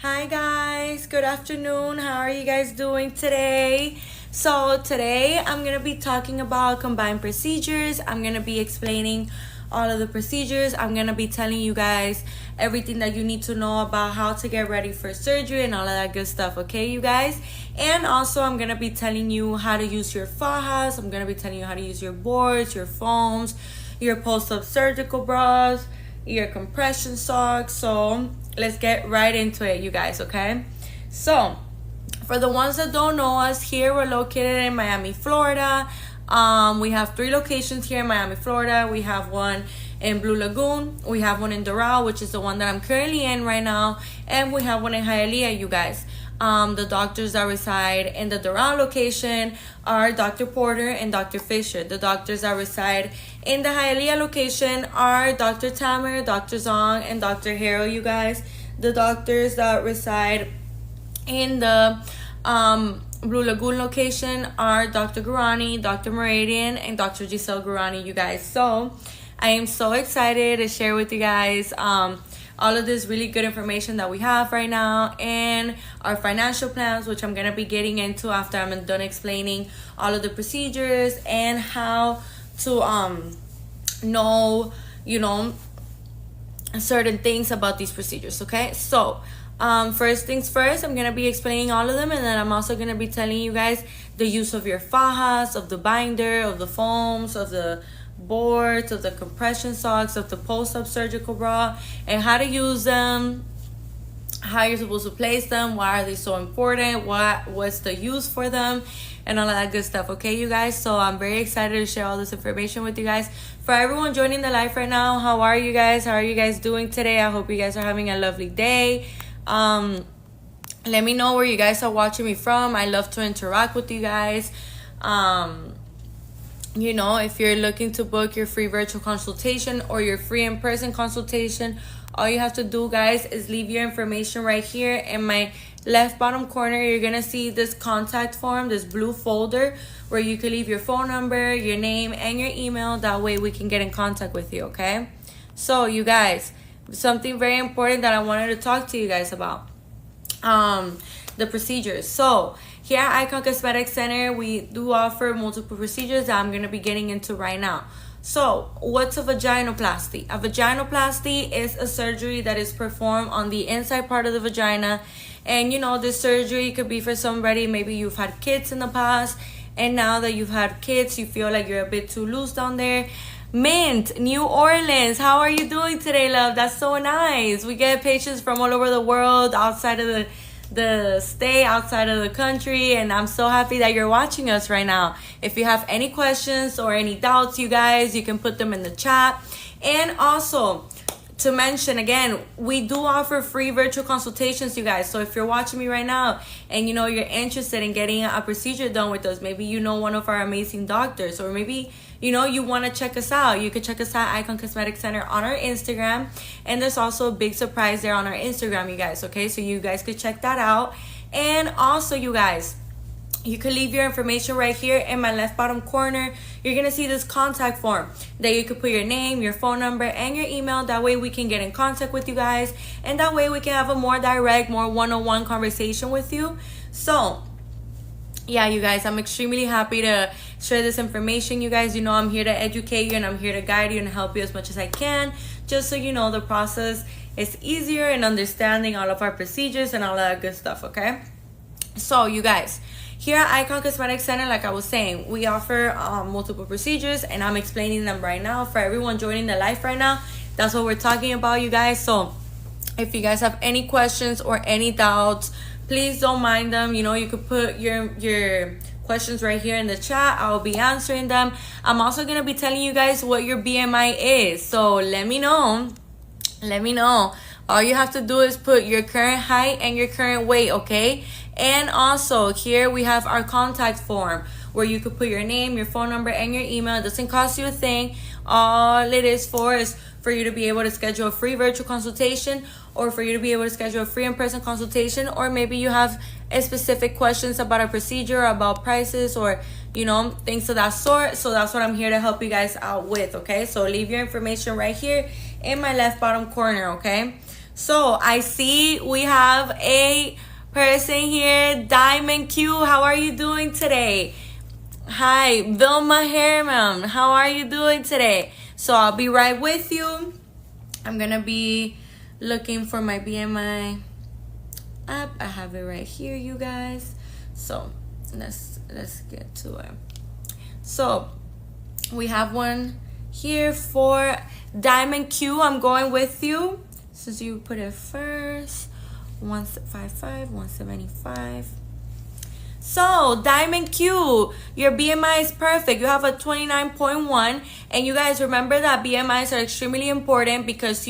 Hi guys, good afternoon. How are you guys doing today? So today I'm going to be talking about combined procedures. I'm going to be explaining all of the procedures. I'm going to be telling you guys everything that you need to know about how to get ready for surgery and all of that good stuff, okay, you guys? And also I'm going to be telling you how to use your fajas. I'm going to be telling you how to use your boards, your foams, your post-op surgical bras, your compression socks. So let's get right into it, you guys, okay? So for the ones that don't know us, here we're located in Miami, Florida. We have 3 locations here in Miami, Florida. We have one in Blue Lagoon, we have one in Doral, which is the one that I'm currently in right now, and we have one in Hialeah, you guys. The doctors that reside in the Doral location are Dr. Porter and Dr. Fisher. The doctors that reside in the Hialeah location are Dr. Tamer, Dr. Zong, and Dr. Harrell, you guys. The doctors that reside in the Blue Lagoon location are Dr. Gurani, Dr. Meridian, and Dr. Giselle Gurani, you guys. So I am so excited to share with you guys all of this really good information that we have right now and our financial plans, which I'm going to be getting into after I'm done explaining all of the procedures and how to know, certain things about these procedures, okay? So first things first, I'm going to be explaining all of them, and then I'm also going to be telling you guys the use of your fajas, of the binder, of the foams, of the boards, of the compression socks, of the post-op surgical bra, and how to use them, how you're supposed to place them, why are they so important, what's the use for them, and all of that good stuff, okay, you guys? So I'm very excited to share all this information with you guys. For everyone joining the live right now, how are you guys? How are you guys doing today? I hope you guys are having a lovely day. Let me know where you guys are watching me from. I love to interact with you guys. If you're looking to book your free virtual consultation or your free in-person consultation, all you have to do, guys, is leave your information right here in my left bottom corner. You're gonna see this contact form, this blue folder, where you can leave your phone number, your name, and your email. That way we can get in contact with you, okay? So you guys, something very important that I wanted to talk to you guys about, the procedures. So here at Icon Cosmetic Center, we do offer multiple procedures that I'm going to be getting into right now. So what's a vaginoplasty? A vaginoplasty is a surgery that is performed on the inside part of the vagina. And this surgery could be for somebody, maybe you've had kids in the past, and now that you've had kids, you feel like you're a bit too loose down there. Mint, New Orleans, how are you doing today, love? That's so nice. We get patients from all over the world, outside of the state, outside of the country, and I'm so happy that you're watching us right now. If you have any questions or any doubts, you guys, you can put them in the chat. And also to mention again, we do offer free virtual consultations, you guys. So if you're watching me right now and you're interested in getting a procedure done with us, maybe one of our amazing doctors, or maybe you want to check us out, you could check us out, Icon Cosmetic Center, on our Instagram. And there's also a big surprise there on our Instagram, you guys, okay? So you guys could check that out. And also, you guys, you can leave your information right here in my left bottom corner. You're going to see this contact form that you could put your name, your phone number, and your email. That way we can get in contact with you guys. And that way we can have a more direct, more one-on-one conversation with you. So yeah, you guys, I'm extremely happy to share this information. You guys, I'm here to educate you, and I'm here to guide you and help you as much as I can, just so the process is easier in understanding all of our procedures and all that good stuff, okay? So you guys, here at Icon Cosmetic Center, like I was saying, we offer multiple procedures, and I'm explaining them right now. For everyone joining the live right now, that's what we're talking about, you guys. So if you guys have any questions or any doubts, please don't mind them. You could put your questions right here in the chat. I'll be answering them. I'm also going to be telling you guys what your BMI is. So let me know. All you have to do is put your current height and your current weight, okay? And also here we have our contact form where you could put your name, your phone number, and your email. It doesn't cost you a thing. All it is for you to be able to schedule a free virtual consultation, or for you to be able to schedule a free in-person consultation, or maybe you have a specific questions about a procedure, about prices, or things of that sort. So that's what I'm here to help you guys out with, okay? So leave your information right here in my left bottom corner, okay? So I see we have a person here, Diamond Q. How are you doing today? Hi, Vilma Herman. How are you doing today? So I'll be right with you. I'm gonna be looking for my BMI app. I have it right here, you guys. So let's get to it. So we have one here for Diamond Q. I'm going with you since you put it first. 155, 175. So Diamond Q, your BMI is perfect. You have a 29.1, and you guys remember that BMIs are extremely important because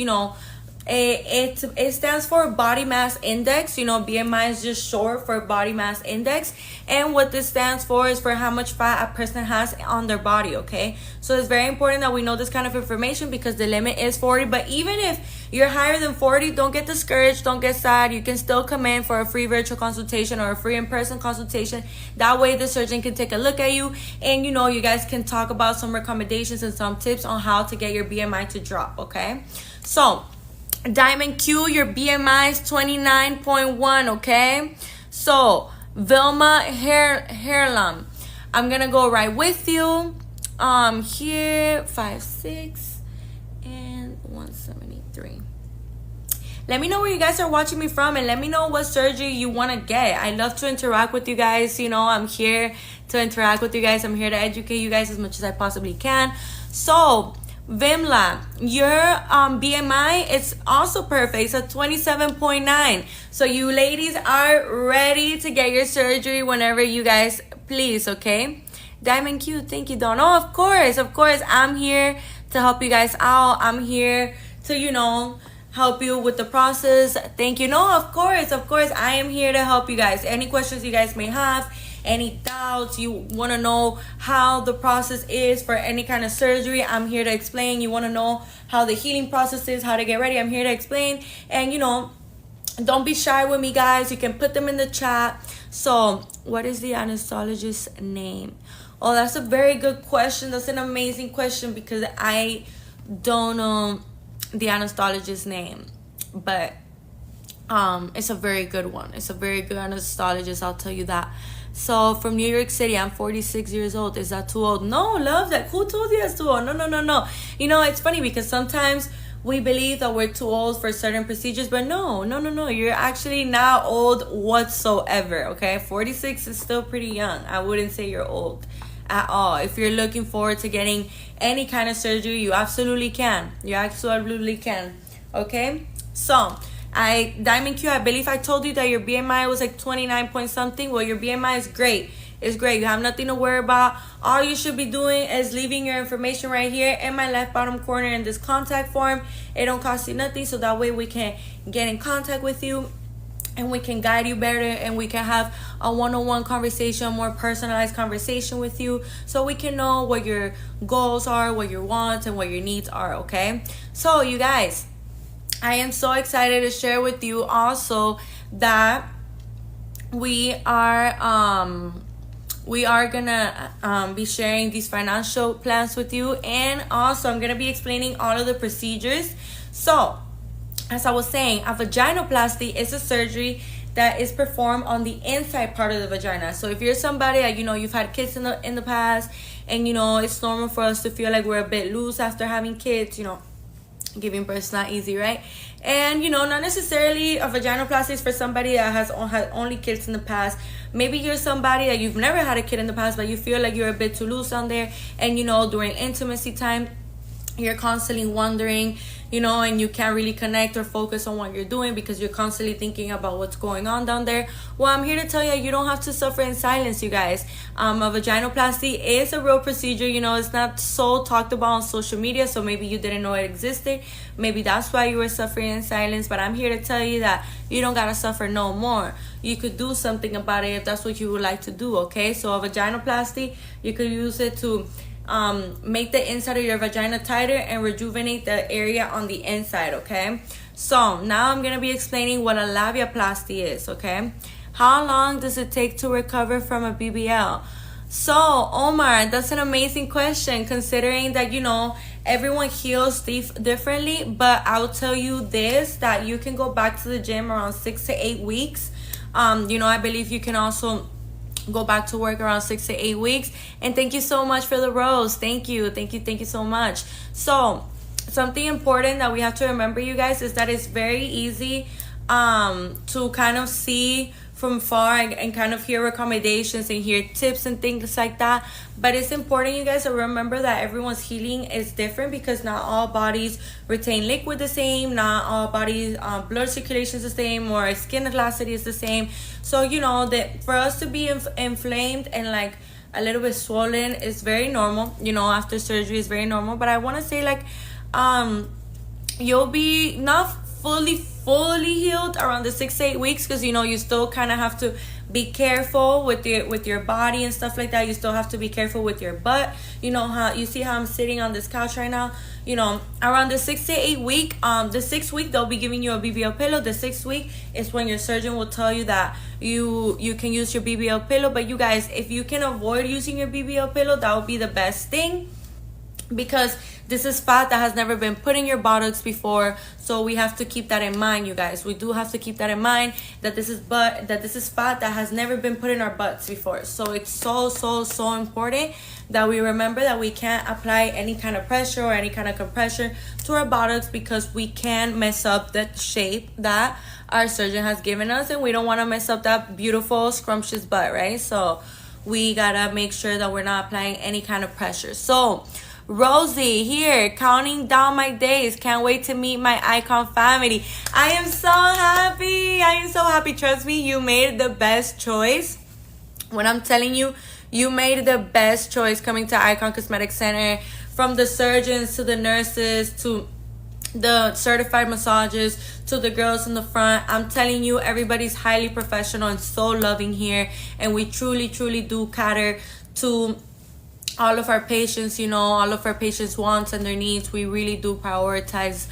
it stands for body mass index. BMI is just short for body mass index, and what this stands for is for how much fat a person has on their body. Okay, so it's very important that we know this kind of information because the limit is 40. But even if you're higher than 40, don't get discouraged, don't get sad. You can still come in for a free virtual consultation or a free in-person consultation. That way the surgeon can take a look at you, and you guys can talk about some recommendations and some tips on how to get your BMI to drop. Okay, so Diamond Q, your BMI is 29.1, okay? So, Vilma Herlam, I'm gonna go right with you. Here, 5'6", and 173. Let me know where you guys are watching me from, and let me know what surgery you want to get. I love to interact with you guys. I'm here to interact with you guys. I'm here to educate you guys as much as I possibly can. So, Vimla, your BMI is also perfect. It's a 27.9. So you ladies are ready to get your surgery whenever you guys please, okay? Diamond Q, thank you, Dawn. Oh, of course. I'm here to help you guys out. I'm here to, help you with the process. Thank you. No, of course. I am here to help you guys. Any questions you guys may have, any doubts, you want to know how the process is for any kind of surgery, I'm here to explain. You want to know how the healing process is, how to get ready, I'm here to explain. And don't be shy with me, guys. You can put them in the chat. So what is the anesthesiologist's name? Oh, that's a very good question. That's an amazing question because I don't know the anesthesiologist's name, but it's a very good one. It's a very good anesthesiologist, I'll tell you that. So from New York City, I'm 46 years old. Is that too old? No, love that. Who told you that's too old? No. It's funny because sometimes we believe that we're too old for certain procedures, but no. You're actually not old whatsoever, okay? 46 is still pretty young. I wouldn't say you're old at all. If you're looking forward to getting any kind of surgery, you absolutely can. Okay? So, Diamond Q, I believe I told you that your BMI was like 29 point something. Well, your BMI is great. It's great. You have nothing to worry about. All you should be doing is leaving your information right here in my left bottom corner in this contact form. It don't cost you nothing, so that way we can get in contact with you and we can guide you better, and we can have a one-on-one conversation, more personalized conversation with you, so we can know what your goals are, what your wants, and what your needs are, okay? So, you guys, I am so excited to share with you also that we are gonna be sharing these financial plans with you, and also I'm gonna be explaining all of the procedures. So, as I was saying, a vaginoplasty is a surgery that is performed on the inside part of the vagina. So if you're somebody that you've had kids in the past, and it's normal for us to feel like we're a bit loose after having kids, giving birth is not easy, right? And not necessarily a vaginoplasty is for somebody that has had only kids in the past. Maybe you're somebody that you've never had a kid in the past, but you feel like you're a bit too loose on there, and during intimacy time you're constantly wondering, and you can't really connect or focus on what you're doing because you're constantly thinking about what's going on down there. Well, I'm here to tell you don't have to suffer in silence, you guys. A vaginoplasty is a real procedure. It's not so talked about on social media, so maybe you didn't know it existed. Maybe that's why you were suffering in silence, but I'm here to tell you that you don't gotta suffer no more. You could do something about it if that's what you would like to do, okay? So a vaginoplasty, you could use it to make the inside of your vagina tighter and rejuvenate the area on the inside, okay? So now I'm gonna be explaining what a labiaplasty is, okay? How long does it take to recover from a BBL? So, Omar, that's an amazing question, considering that, everyone heals differently, but I'll tell you this, that you can go back to the gym around 6 to 8 weeks. I believe you can also go back to work around 6 to 8 weeks. And thank you so much for the rose. Thank you so much. So something important that we have to remember, you guys, is that it's very easy to kind of see from far and kind of hear recommendations and hear tips and things like that. But it's important, you guys, to remember that everyone's healing is different, because not all bodies retain liquid the same, not all bodies blood circulation is the same, or skin elasticity is the same. So that for us to be inflamed and like a little bit swollen is very normal. After surgery is very normal. But I want to say, like, you'll be not fully healed around the 6 to 8 weeks, because you still kind of have to be careful with your body and stuff like that. You still have to be careful with your butt. How you see how I'm sitting on this couch right now. Around the 6 to 8 week, the 6th week they'll be giving you a BBL pillow. The 6th week is when your surgeon will tell you that you can use your BBL pillow. But you guys, if you can avoid using your BBL pillow, that would be the best thing, because this is fat that has never been put in your buttocks before. So we have to keep that in mind, you guys. We do have to keep that in mind, that this is fat that has never been put in our butts before. So it's so important that we remember that we can't apply any kind of pressure or any kind of compression to our buttocks, because we can mess up the shape that our surgeon has given us, and we don't want to mess up that beautiful scrumptious butt, right? So we gotta make sure that we're not applying any kind of pressure. So Rosie here, counting down my days. Can't wait to meet my Icon family. I am so happy. Trust me, you made the best choice. When I'm telling you, you made the best choice coming to Icon Cosmetic Center. From the surgeons to the nurses to the certified massages to the girls in the front, I'm telling you, everybody's highly professional and so loving here. And we truly do cater to all of our patients, all of our patients' wants and their needs. We really do prioritize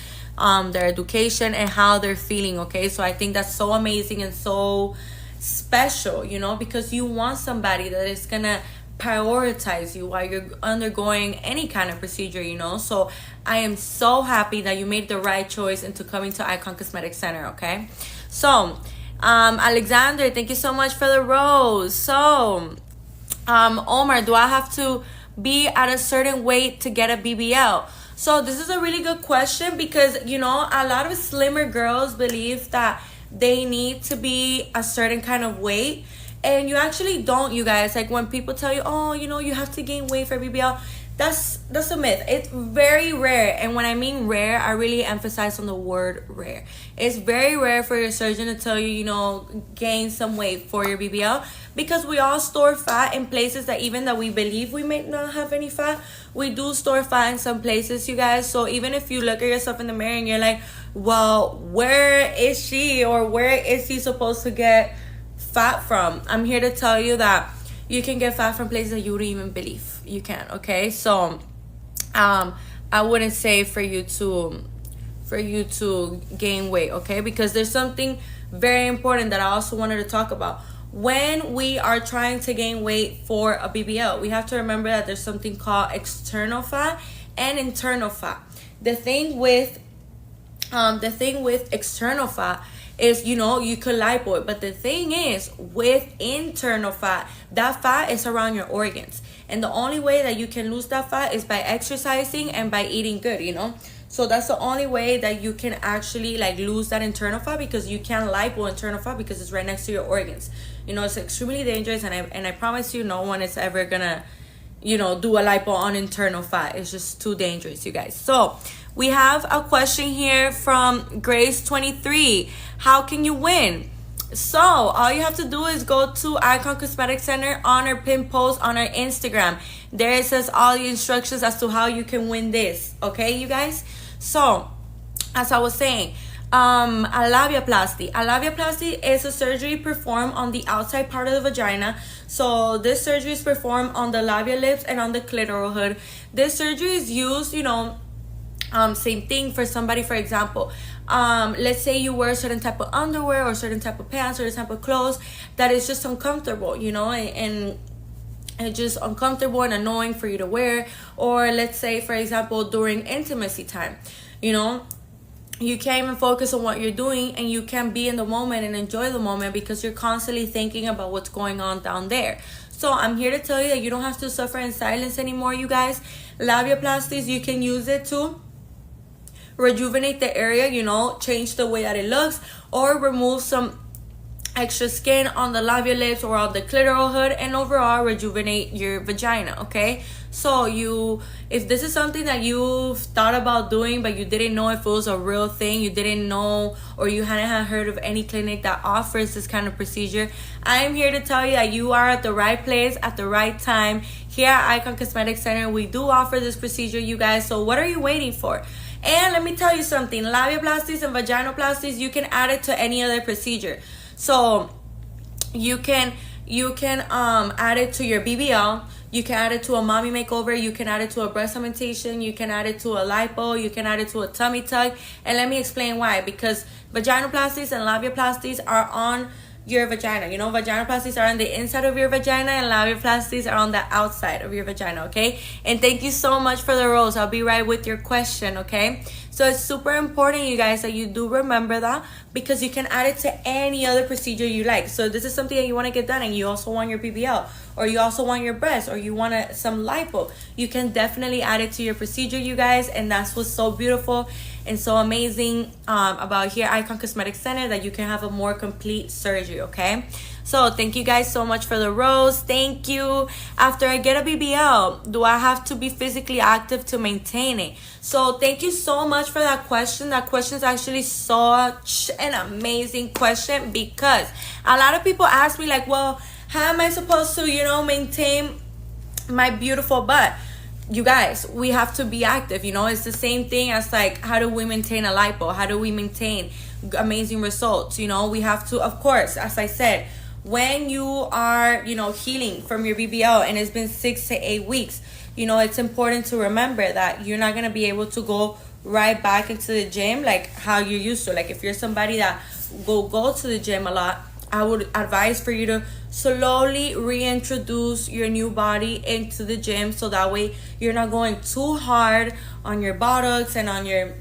their education and how they're feeling, okay? So I think that's so amazing and so special, because you want somebody that is gonna prioritize you while you're undergoing any kind of procedure, So I am so happy that you made the right choice into coming to Icon Cosmetic Center, okay? So Alexander, thank you so much for the rose. So Omar, do I have to be at a certain weight to get a BBL? So this is a really good question, because a lot of slimmer girls believe that they need to be a certain kind of weight, and you actually don't, you guys. Like, when people tell you, oh, you have to gain weight for BBL, that's a myth. It's very rare. And when I mean rare, I really emphasize on the word rare. It's very rare for your surgeon to tell you, gain some weight for your BBL, because we all store fat in places that even that we believe we may not have any fat, we do store fat in some places, you guys. So even if you look at yourself in the mirror and you're like, well, where is she or where is he supposed to get fat from? I'm here to tell you that you can get fat from places that you wouldn't even believe you can, okay? So I wouldn't say for you to gain weight, okay? Because there's something very important that I also wanted to talk about. When we are trying to gain weight for a BBL, we have to remember that there's something called external fat and internal fat. The thing with external fat is, you could lipo it. But the thing is, with internal fat, that fat is around your organs. And the only way that you can lose that fat is by exercising and by eating good, So that's the only way that you can actually lose that internal fat, because you can't lipo internal fat because it's right next to your organs. It's extremely dangerous, and I promise you, no one is ever gonna, do a lipo on internal fat. It's just too dangerous, you guys. So we have a question here from Grace23. How can you win? So all you have to do is go to Icon Cosmetic Center on our pin post on our Instagram. There it says all the instructions as to how you can win this. Okay, you guys? So as I was saying, a labiaplasty. A labiaplasty is a surgery performed on the outside part of the vagina. So this surgery is performed on the labial lips and on the clitoral hood. This surgery is used, same thing for somebody, for example, let's say you wear a certain type of underwear or certain type of pants or certain type of clothes that is just uncomfortable, and it's just uncomfortable and annoying for you to wear. Or let's say, for example, during intimacy time, you know, you can't even focus on what you're doing, and you can't be in the moment and enjoy the moment because you're constantly thinking about what's going on down there. So I'm here to tell you that you don't have to suffer in silence anymore, you guys. Labiaplasties, you can use it to rejuvenate the area, you know, change the way that it looks, or remove some extra skin on the labial lips or on the clitoral hood, and overall rejuvenate your vagina, okay? So if this is something that you've thought about doing but you didn't know if it was a real thing, you didn't know, or you hadn't heard of any clinic that offers this kind of procedure, I am here to tell you that you are at the right place at the right time. Here at Icon Cosmetic Center, we do offer this procedure, you guys. So what are you waiting for? And let me tell you something, labiaplasties and vaginoplasties, you can add it to any other procedure. So you can add it to your BBL, you can add it to a mommy makeover, you can add it to a breast augmentation, you can add it to a lipo, you can add it to a tummy tuck. And let me explain why. Because vaginoplasties and labiaplasties are on your vagina. You know, vaginoplasties are on the inside of your vagina, and labiaplasties are on the outside of your vagina, okay? And thank you so much for the rose. I'll be right with your question, okay? So it's super important, you guys, that you do remember that, because you can add it to any other procedure you like. So this is something that you want to get done, and you also want your BBL, or you also want your breast, or you want some lipo, you can definitely add it to your procedure, you guys. And that's what's so beautiful and so amazing about here Icon Cosmetic Center, that you can have a more complete surgery, okay? So thank you guys so much for the rose. Thank you. After I get a BBL, do I have to be physically active to maintain it? So thank you so much for that question. That question is actually such an amazing question, because a lot of people ask me like, well, how am I supposed to, you know, maintain my beautiful butt? You guys, we have to be active, you know. It's the same thing as like, how do we maintain a lipo? How do we maintain amazing results? You know, we have to, of course, as I said, when you are, you know, healing from your BBL and it's been 6 to 8 weeks, you know, it's important to remember that you're not going to be able to go right back into the gym like how you used to. Like if you're somebody that go to the gym a lot, I would advise for you to slowly reintroduce your new body into the gym, so that way you're not going too hard on your buttocks and on your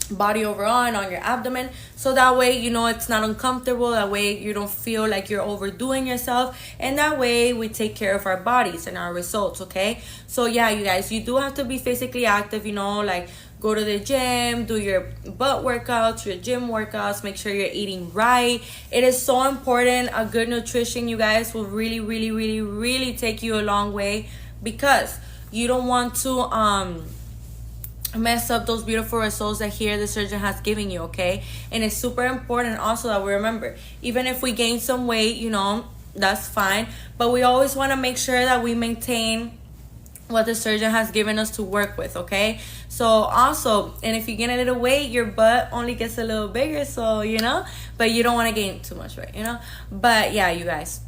body overall and on your abdomen. So that way, you know, it's not uncomfortable. That way you don't feel like you're overdoing yourself, and that way we take care of our bodies and our results, okay? So yeah, you guys, you do have to be physically active, you know, like go to the gym, do your butt workouts, your gym workouts, make sure you're eating right. It is so important. A good nutrition, you guys, will really, really, really, really take you a long way, because you don't want to mess up those beautiful results that here the surgeon has given you, okay? And it's super important also that we remember, even if we gain some weight, you know, that's fine, but we always want to make sure that we maintain what the surgeon has given us to work with, okay? So also, and if you gain a little weight, your butt only gets a little bigger, so you know, but you don't want to gain too much weight, you know. But yeah, you guys,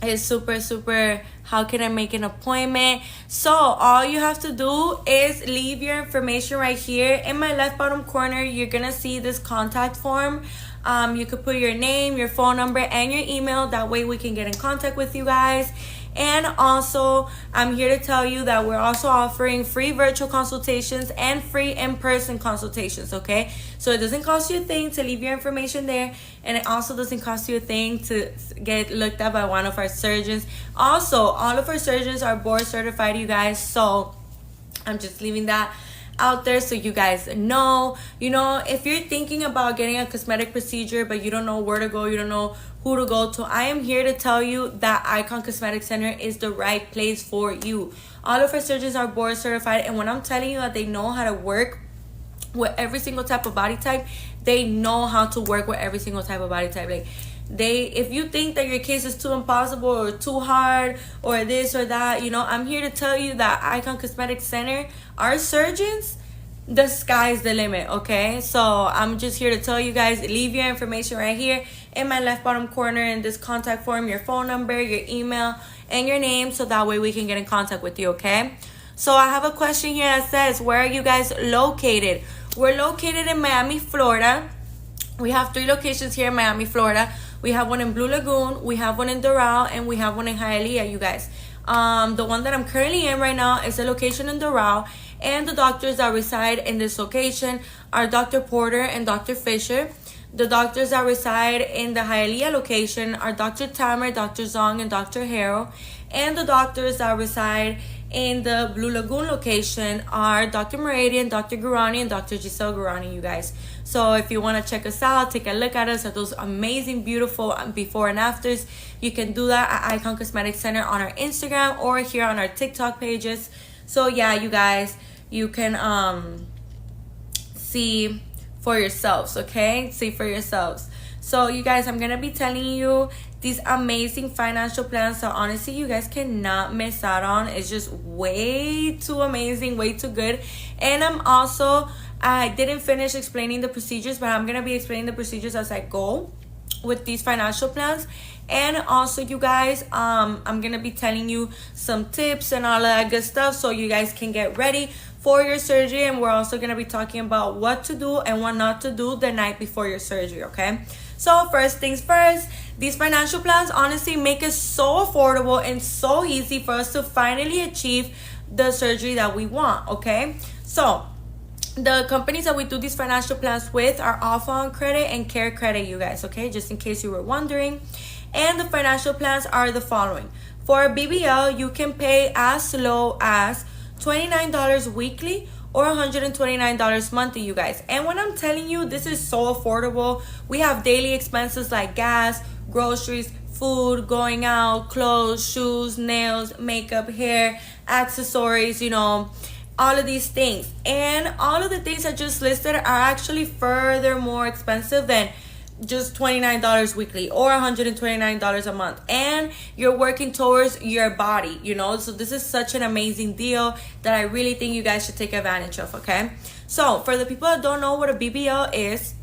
it's super, how can I make an appointment? So all you have to do is leave your information right here in my left bottom corner. You're gonna see this contact form. You could put your name, your phone number, and your email. That way we can get in contact with you guys. And also, I'm here to tell you that we're also offering free virtual consultations and free in-person consultations, okay? So it doesn't cost you a thing to leave your information there, and it also doesn't cost you a thing to get looked at by one of our surgeons. Also, all of our surgeons are board certified, you guys, so I'm just leaving that out there so you guys know. You know, if you're thinking about getting a cosmetic procedure but you don't know where to go, you don't know who to go to, I am here to tell you that Icon Cosmetic Center is the right place for you. All of our surgeons are board certified, and when I'm telling you that they know how to work with every single type of body type, they know how to work with every single type of body type. Like if you think that your case is too impossible or too hard or this or that, you know, I'm here to tell you that Icon Cosmetic Center, our surgeons, the sky's the limit, okay? So I'm just here to tell you guys, leave your information right here in my left bottom corner in this contact form, your phone number, your email, and your name, so that way we can get in contact with you, okay? So I have a question here that says, where are you guys located? We're located in Miami, Florida. We have 3 locations here in Miami, Florida. We have one in Blue Lagoon, we have one in Doral, and we have one in Hialeah, you guys. The one that I'm currently in right now is a location in Doral, and the doctors that reside in this location are Dr. Porter and Dr. Fisher. The doctors that reside in the Hialeah location are Dr. Tamer, Dr. Zong, and Dr. Harrow. And the doctors that reside in the Blue Lagoon location are Dr. Meridian, Dr. Gurani, and Dr. Giselle Gurani, you guys. So if you want to check us out, take a look at us, at those amazing, beautiful before and afters, you can do that at Icon Cosmetic Center on our Instagram or here on our TikTok pages. So yeah, you guys, you can see for yourselves, okay? See for yourselves. So you guys, I'm gonna be telling you these amazing financial plans that honestly you guys cannot miss out on. It's just way too amazing, way too good. And I didn't finish explaining the procedures, but I'm gonna be explaining the procedures as I go with these financial plans. And also, you guys, I'm gonna be telling you some tips and all that good stuff so you guys can get ready for your surgery. And we're also gonna be talking about what to do and what not to do the night before your surgery, okay? So first things first, these financial plans honestly make it so affordable and so easy for us to finally achieve the surgery that we want, okay? So the companies that we do these financial plans with are Alpha on Credit and Care Credit, you guys, okay? Just in case you were wondering. And the financial plans are the following. For a BBL, you can pay as low as $29 weekly or $129 monthly, you guys. And when I'm telling you this is so affordable, we have daily expenses like gas, groceries, food, going out, clothes, shoes, nails, makeup, hair, accessories, you know, all of these things. And all of the things I just listed are actually further more expensive than just $29 weekly or $129 a month, and you're working towards your body, you know. So this is such an amazing deal that I really think you guys should take advantage of, okay? So for the people that don't know what a BBL is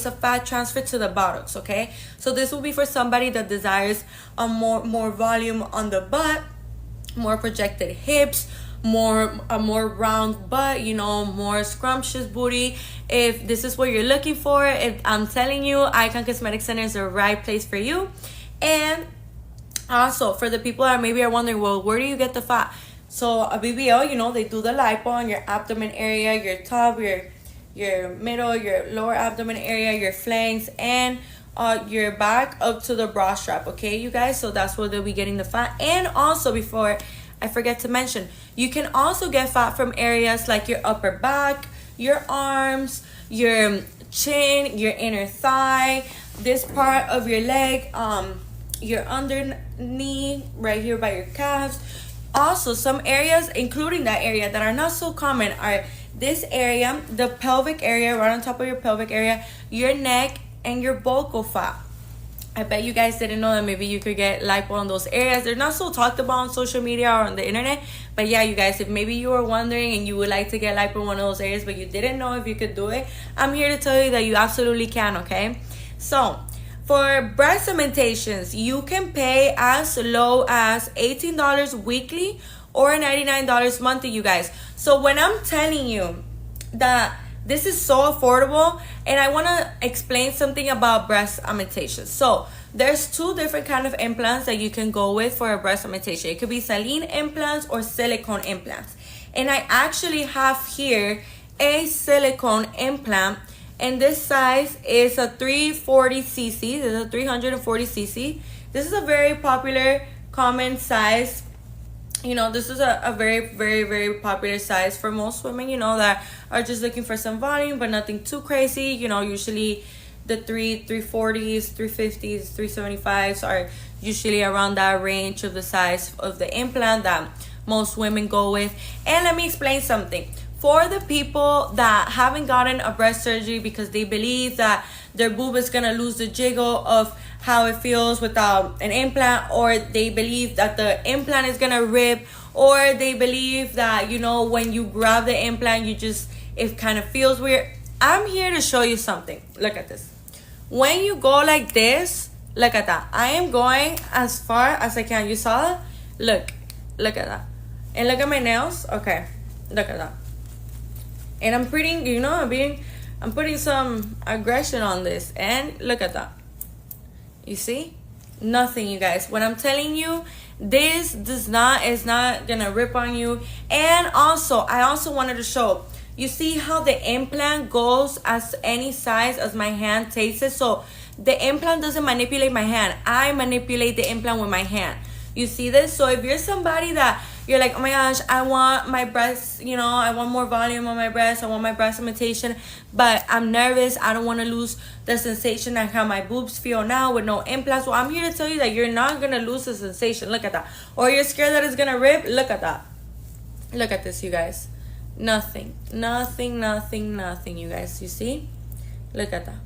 a fat transfer to the buttocks, okay? So this will be for somebody that desires a more volume on the butt, more projected hips, a more round butt, you know, more scrumptious booty. If this is what you're looking for, if I'm telling you, Icon Cosmetic Center is the right place for you. And also for the people that maybe are wondering, well, where do you get the fat? So a BBL, you know, they do the lipo on your abdomen area, your top, your middle, your lower abdomen area, your flanks, and your back up to the bra strap, okay, you guys? So that's where they'll be getting the fat. And also, before I forget to mention, you can also get fat from areas like your upper back, your arms, your chin, your inner thigh, this part of your leg, your under knee, right here by your calves. Also, some areas, including that area, that are not so common are this area, the pelvic area, right on top of your pelvic area, your neck, and your buccal fat. I bet you guys didn't know that maybe you could get lipo on those areas. They're not so talked about on social media or on the internet. But yeah, you guys, if maybe you were wondering and you would like to get lipo in one of those areas, but you didn't know if you could do it, I'm here to tell you that you absolutely can, okay? So for breast augmentations, you can pay as low as $18 weekly or $99 monthly, you guys. So when I'm telling you that this is so affordable, and I want to explain something about breast augmentation. So there's two different kind of implants that you can go with for a breast augmentation. It could be saline implants or silicone implants. And I actually have here a silicone implant, and this size is a 340cc. This is a 340cc. This is a very popular, common size. You know, this is a very, very, very popular size for most women, you know, that are just looking for some volume, but nothing too crazy. You know, usually the 340s, 350s, 375s are usually around that range of the size of the implant that most women go with. And let me explain something. For the people that haven't gotten a breast surgery because they believe that their boob is going to lose the jiggle of how it feels without an implant, or they believe that the implant is going to rip, or they believe that, you know, when you grab the implant, it kind of feels weird. I'm here to show you something. Look at this. When you go like this, look at that. I am going as far as I can. You saw that? Look at that. And look at my nails. Okay, look at that. And I'm putting, you know, I'm putting some aggression on this. And look at that. You see? Nothing, you guys. What I'm telling you, this is not gonna rip on you. And also, I also wanted to show, you see how the implant goes as any size as my hand takes it. So the implant doesn't manipulate my hand, I manipulate the implant with my hand. You see this? So if you're somebody that you're like, oh my gosh, I want my breasts, you know, I want more volume on my breasts, I want my breast augmentation, but I'm nervous, I don't want to lose the sensation and how my boobs feel now with no implants. Well, I'm here to tell you that you're not going to lose the sensation. Look at that. Or you're scared that it's going to rip. Look at that. Look at this, you guys. Nothing, you guys. You see? Look at that.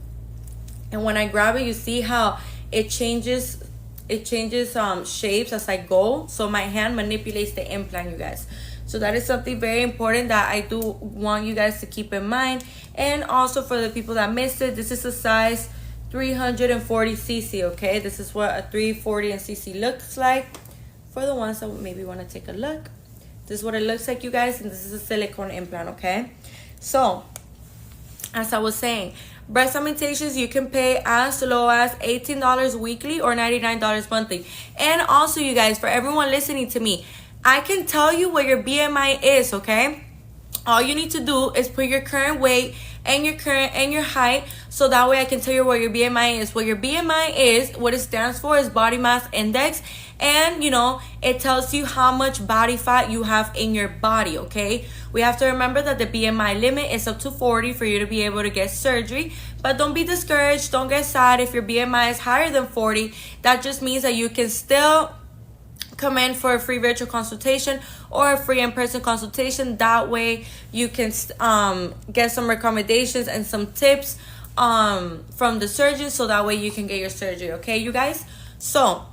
And when I grab it, you see how it changes shapes as I go. So my hand manipulates the implant, you guys. So that is something very important that I do want you guys to keep in mind. And also for the people that missed it, this is a size 340cc, okay? This is what a 340cc looks like. For the ones that maybe want to take a look, this is what it looks like, you guys. And this is a silicone implant, okay? So as I was saying, breast augmentations, you can pay as low as $18 weekly or $99 monthly. And also, you guys, for everyone listening to me, I can tell you what your BMI is, okay? All you need to do is put your current weight and your height, so that way I can tell you what your BMI is. What your BMI is, what it stands for, is body mass index. And, you know, it tells you how much body fat you have in your body, okay? We have to remember that the BMI limit is up to 40 for you to be able to get surgery. But don't be discouraged. Don't get sad if your BMI is higher than 40. That just means that you can still come in for a free virtual consultation or a free in-person consultation. That way you can get some recommendations and some tips from the surgeon, so that way you can get your surgery, okay, you guys? So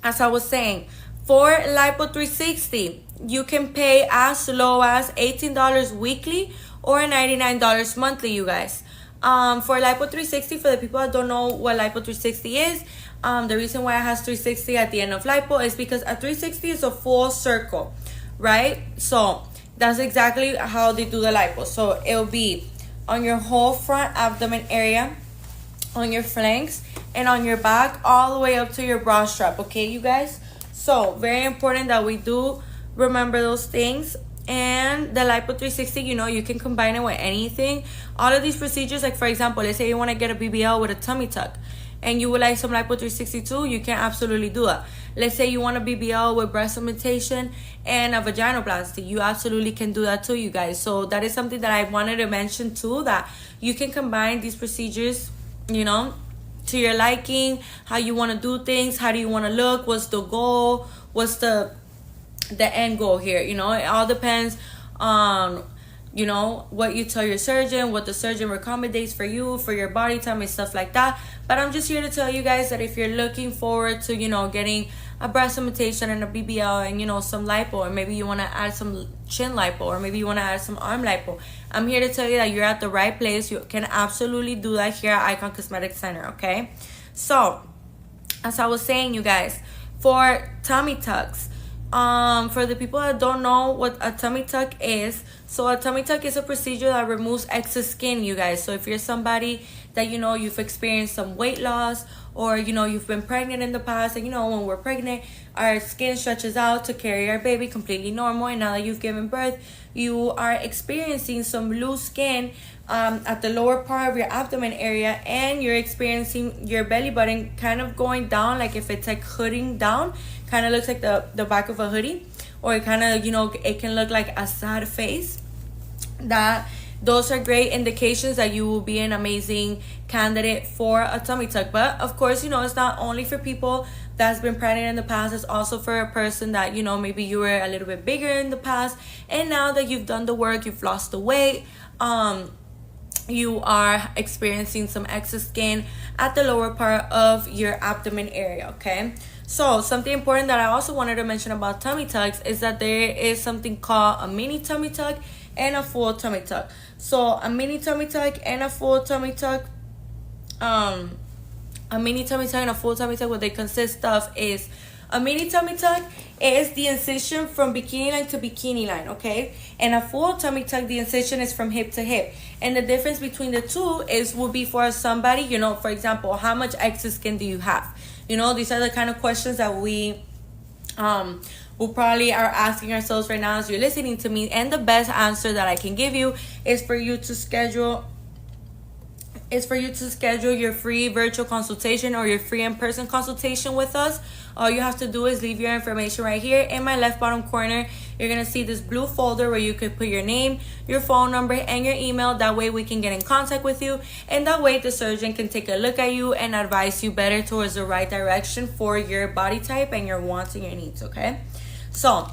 as I was saying, for Lipo 360, you can pay as low as $18 weekly or $99 monthly, you guys. For Lipo 360, for the people that don't know what Lipo 360 is, the reason why it has 360 at the end of Lipo is because a 360 is a full circle, right? So that's exactly how they do the Lipo. So it'll be on your whole front abdomen area, on your flanks, and on your back, all the way up to your bra strap, okay, you guys? So very important that we do remember those things. And the Lipo 360, you know, you can combine it with anything. All of these procedures, like for example, let's say you want to get a BBL with a tummy tuck and you would like some Lipo 360 too, you can absolutely do it. Let's say you want a BBL with breast augmentation and a vaginoplasty, you absolutely can do that too, you guys. So that is something that I wanted to mention too, that you can combine these procedures, you know, to your liking, how you want to do things, how do you want to look, what's the goal, what's the end goal here. You know, it all depends on, you know, what you tell your surgeon, what the surgeon recommendates for you, for your body type and stuff like that. But I'm just here to tell you guys that if you're looking forward to, you know, getting a breast augmentation and a BBL and, you know, some lipo, or maybe you want to add some chin lipo, or maybe you want to add some arm lipo, I'm here to tell you that you're at the right place. You can absolutely do that here at Icon Cosmetic Center, okay? So as I was saying, you guys, for tummy tucks, for the people that don't know what a tummy tuck is, so a tummy tuck is a procedure that removes excess skin, you guys. So if you're somebody that, you know, you've experienced some weight loss, or, you know, you've been pregnant in the past, and, you know, when we're pregnant, our skin stretches out to carry our baby, completely normal. And now that you've given birth, you are experiencing some loose skin at the lower part of your abdomen area, and you're experiencing your belly button kind of going down, like if it's like hooding down, kind of looks like the back of a hoodie, or it kind of, you know, it can look like a sad face. That those are great indications that you will be an amazing candidate for a tummy tuck. But of course, you know, it's not only for people that's been pregnant in the past. It's also for a person that, you know, maybe you were a little bit bigger in the past, and now that you've done the work, you've lost the weight, you are experiencing some excess skin at the lower part of your abdomen area, okay? So something important that I also wanted to mention about tummy tucks is that there is something called a mini tummy tuck and a full tummy tuck. So a mini tummy tuck and a full tummy tuck, a mini tummy tuck and a full tummy tuck, what they consist of is A mini tummy tuck is the incision from bikini line to bikini line, okay? And a full tummy tuck, the incision is from hip to hip. And the difference between the two would be for somebody, you know, for example, how much excess skin do you have? You know, these are the kind of questions that we probably are asking ourselves right now as you're listening to me. And the best answer that I can give you is for you to schedule your free virtual consultation or your free in-person consultation with us. All you have to do is leave your information right here in my left bottom corner. You're gonna see this blue folder where you could put your name, your phone number, and your email. That way we can get in contact with you, and that way the surgeon can take a look at you and advise you better towards the right direction for your body type and your wants and your needs, okay? So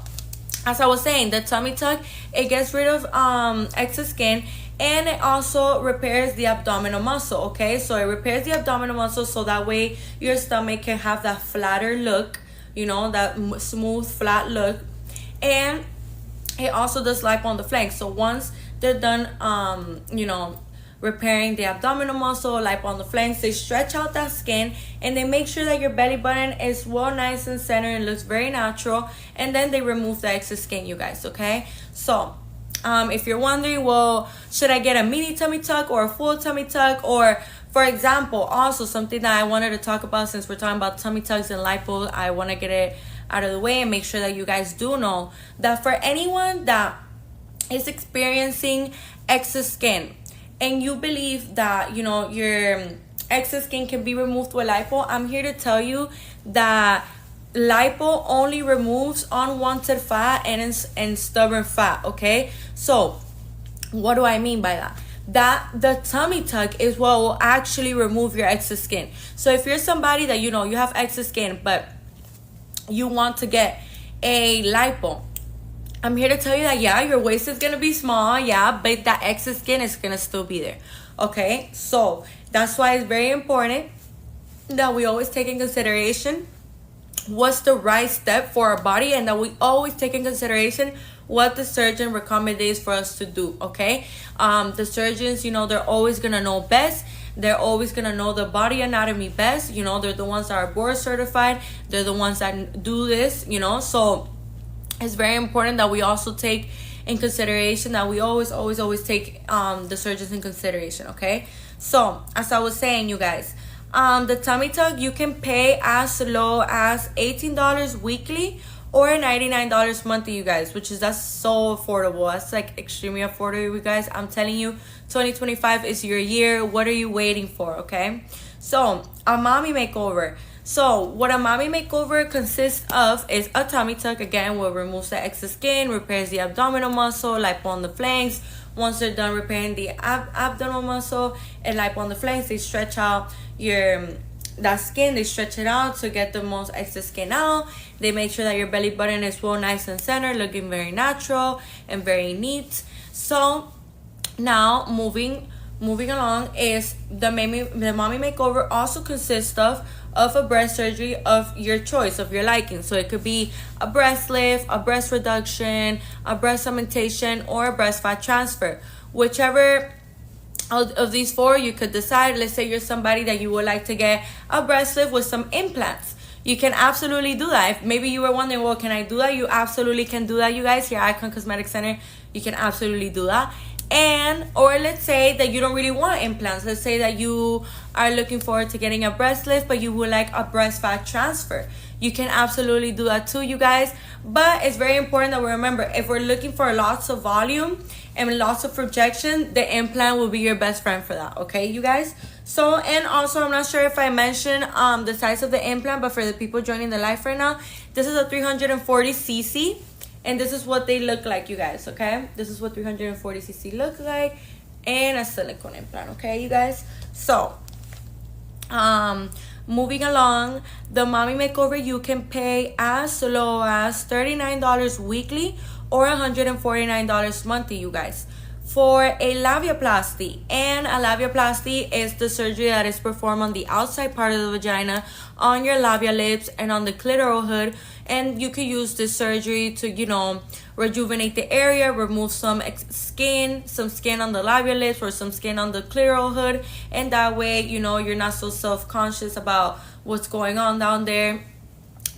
as I was saying, the tummy tuck, it gets rid of excess skin, and it also repairs the abdominal muscle, okay? So it repairs the abdominal muscle so that way your stomach can have that flatter look, you know, that smooth, flat look. And it also does lipo on the flanks. So once they're done, you know, repairing the abdominal muscle, lipo on the flanks, they stretch out that skin and they make sure that your belly button is well nice and centered and looks very natural. And then they remove the excess skin, you guys, okay? So if you're wondering, well, should I get a mini tummy tuck or a full tummy tuck? Or, for example, also something that I wanted to talk about, since we're talking about tummy tucks and lipo, I want to get it out of the way and make sure that you guys do know that for anyone that is experiencing excess skin and you believe that, you know, your excess skin can be removed with lipo, I'm here to tell you that lipo only removes unwanted fat and stubborn fat, okay? So what do I mean by that? That the tummy tuck is what will actually remove your excess skin. So if you're somebody that, you know, you have excess skin but you want to get a lipo, I'm here to tell you that, yeah, your waist is gonna be small, yeah, but that excess skin is gonna still be there, okay? So that's why it's very important that we always take in consideration what's the right step for our body, and that we always take in consideration what the surgeon recommendates for us to do, okay? The surgeons, you know, they're always gonna know best. They're always gonna know the body anatomy best. You know, they're the ones that are board certified. They're the ones that do this, you know. So it's very important that we also take in consideration, that we always take the surgeons in consideration, okay? So as I was saying, you guys, the tummy tuck, you can pay as low as $18 weekly or $99 monthly, you guys, that's so affordable. That's like extremely affordable, you guys. I'm telling you, 2025 is your year. What are you waiting for, okay? So a mommy makeover. So what a mommy makeover consists of is a tummy tuck, again, what removes the excess skin, repairs the abdominal muscle, lipo on the flanks. Once they're done repairing the abdominal muscle and lipo on the flanks, they stretch out that skin, they stretch it out to get the most excess skin out. They make sure that your belly button is well nice and centered, looking very natural and very neat. So now moving along is the mommy makeover also consists of a breast surgery of your choice, of your liking. So it could be a breast lift, a breast reduction, a breast augmentation, or a breast fat transfer. Whichever of these four you could decide. Let's say you're somebody that you would like to get a breast lift with some implants. You can absolutely do that. If maybe you were wondering, well, can I do that? You absolutely can do that, you guys. Here at Icon Cosmetic Center, you can absolutely do that. Or let's say that you don't really want implants. Let's say that you are looking forward to getting a breast lift, but you would like a breast fat transfer. You can absolutely do that too, you guys. But it's very important that we remember, if we're looking for lots of volume and lots of projection, the implant will be your best friend for that, okay, you guys? So, and also, I'm not sure if I mentioned the size of the implant, but for the people joining the live right now, this is a 340cc. And this is what they look like, you guys, okay? This is what 340cc looks like. And a silicone implant, okay, you guys? So, moving along, the mommy makeover, you can pay as low as $39 weekly or $149 monthly, you guys. For a labiaplasty, and a labiaplasty is the surgery that is performed on the outside part of the vagina, on your labia lips and on the clitoral hood. And you could use this surgery to, you know, rejuvenate the area, remove some skin on the labia lips or some skin on the clitoral hood. And that way, you know, you're not so self-conscious about what's going on down there.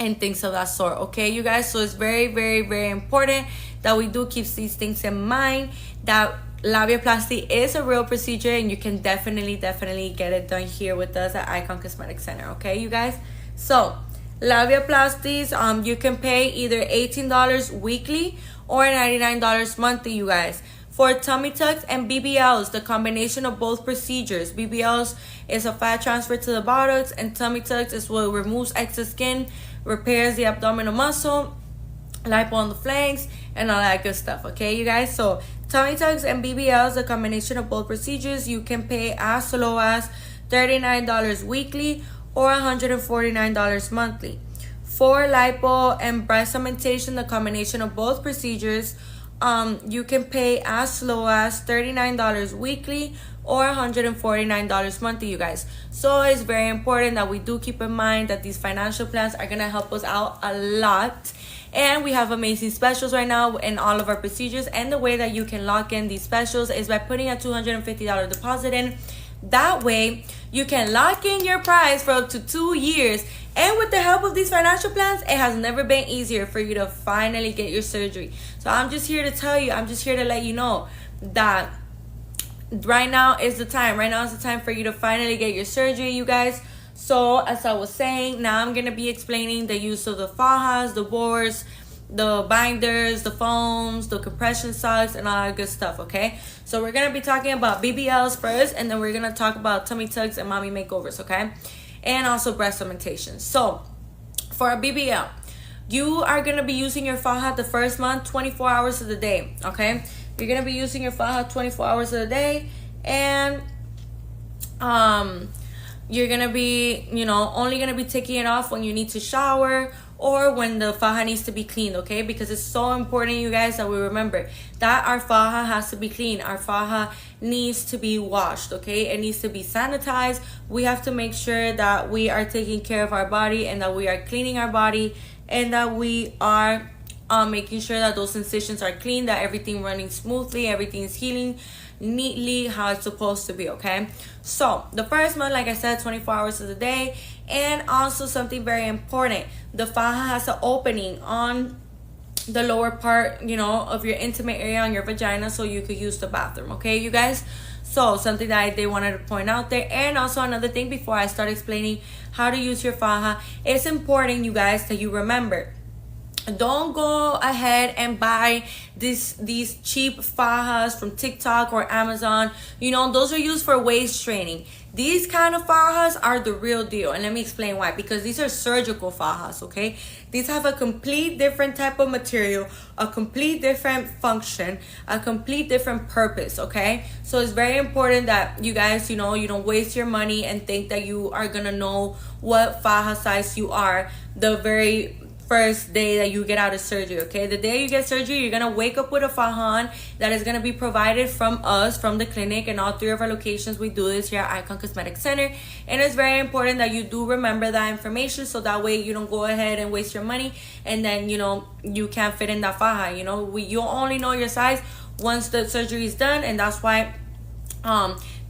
and things of that sort. Okay, you guys, so it's very, very, very important that we do keep these things in mind, that labiaplasty is a real procedure, and you can definitely get it done here with us at Icon Cosmetic Center. Okay, you guys, so labiaplasties, you can pay either $18 weekly or $99 monthly, you guys. For tummy tucks and BBLs, the combination of both procedures. BBLs is a fat transfer to the buttocks, and tummy tucks is what removes excess skin, repairs the abdominal muscle, lipo on the flanks, and all that good stuff. Okay, you guys? So tummy tucks and BBLs, the combination of both procedures, you can pay as low as $39 weekly or $149 monthly. For lipo and breast augmentation, the combination of both procedures, you can pay as low as $39 weekly or $149 monthly, you guys. So it's very important that we do keep in mind that these financial plans are gonna help us out a lot. And we have amazing specials right now in all of our procedures. And the way that you can lock in these specials is by putting a $250 deposit in. That way, you can lock in your price for up to 2 years. And with the help of these financial plans, it has never been easier for you to finally get your surgery. So I'm just here to tell you, I'm just here to let you know that right now is the time. Right now is the time for you to finally get your surgery, you guys. So as I was saying, now I'm going to be explaining the use of the fajas, the boards, the binders, the foams, the compression socks, and all that good stuff, okay? So we're going to be talking about BBLs first, and then we're going to talk about tummy tucks and mommy makeovers, okay? And also breast augmentation. So for a BBL, you are going to be using your faja the first month 24 hours of the day, okay? You're going to be using your faja 24 hours of the day, and you're going to be, only going to be taking it off when you need to shower or when the faja needs to be cleaned, okay? Because it's so important, you guys, that we remember that our faja has to be clean. Our faja needs to be washed, okay? It needs to be sanitized. We have to make sure that we are taking care of our body and that we are cleaning our body and that we are making sure that those incisions are clean, that everything running smoothly, everything is healing neatly how it's supposed to be, okay? So the first month, like I said, 24 hours of the day. And also something very important, the faja has an opening on the lower part, of your intimate area on your vagina, so you could use the bathroom, okay, you guys? So something that I did wanted to point out there. And also another thing before I start explaining how to use your faja, it's important, you guys, that you remember, don't go ahead and buy these cheap fajas from TikTok or Amazon. Those are used for waist training. These kind of fajas are the real deal, and let me explain why. Because these are surgical fajas, okay? These have a complete different type of material, a complete different function, a complete different purpose, okay? So it's very important that you guys, you don't waste your money and think that you are gonna know what faja size you are the very first day that you get out of surgery, okay? The day you get surgery, you're gonna wake up with a faja that is gonna be provided from us, from the clinic, and all 3 of our locations. We do this here at Icon Cosmetic Center, and it's very important that you do remember that information, so that way you don't go ahead and waste your money, and then you can't fit in that faja. You only know your size once the surgery is done, and that's why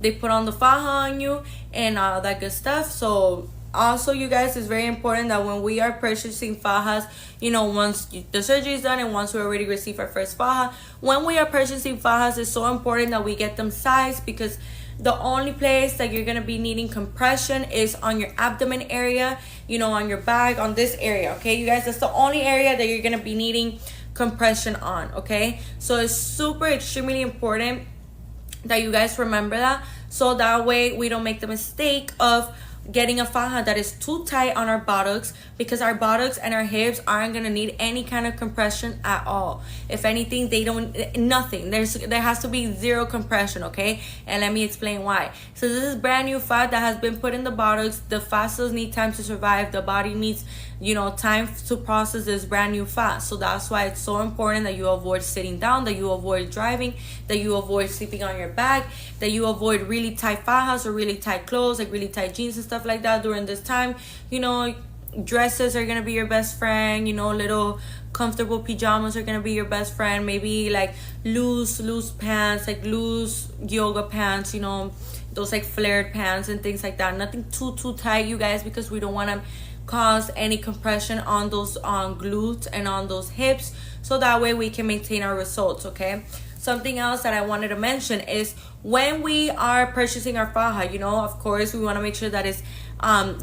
they put on the faja on you and all that good stuff. So also, you guys, it's very important that when we are purchasing fajas, once the surgery is done and once we already receive our first faja, when we are purchasing fajas, it's so important that we get them sized, because the only place that you're going to be needing compression is on your abdomen area, on your back, on this area, okay, you guys? That's the only area that you're going to be needing compression on, okay? So it's super extremely important that you guys remember that, so that way we don't make the mistake of getting a faja that is too tight on our buttocks, because our buttocks and our hips aren't going to need any kind of compression at all. If anything, nothing. There has to be zero compression, okay? And let me explain why. So this is brand new fat that has been put in the buttocks. The fat cells need time to survive. The body needs time to process this brand new fat. So that's why it's so important that you avoid sitting down, that you avoid driving, that you avoid sleeping on your back, that you avoid really tight fajas or really tight clothes, like really tight jeans and stuff like that during this time. Dresses are gonna be your best friend. Little comfortable pajamas are gonna be your best friend. Maybe like loose pants, like loose yoga pants, those like flared pants and things like that. Nothing too tight, you guys, because we don't want to cause any compression on those glutes and on those hips, so that way we can maintain our results. Okay, something else that I wanted to mention is when we are purchasing our faja, you know, of course we want to make sure that it's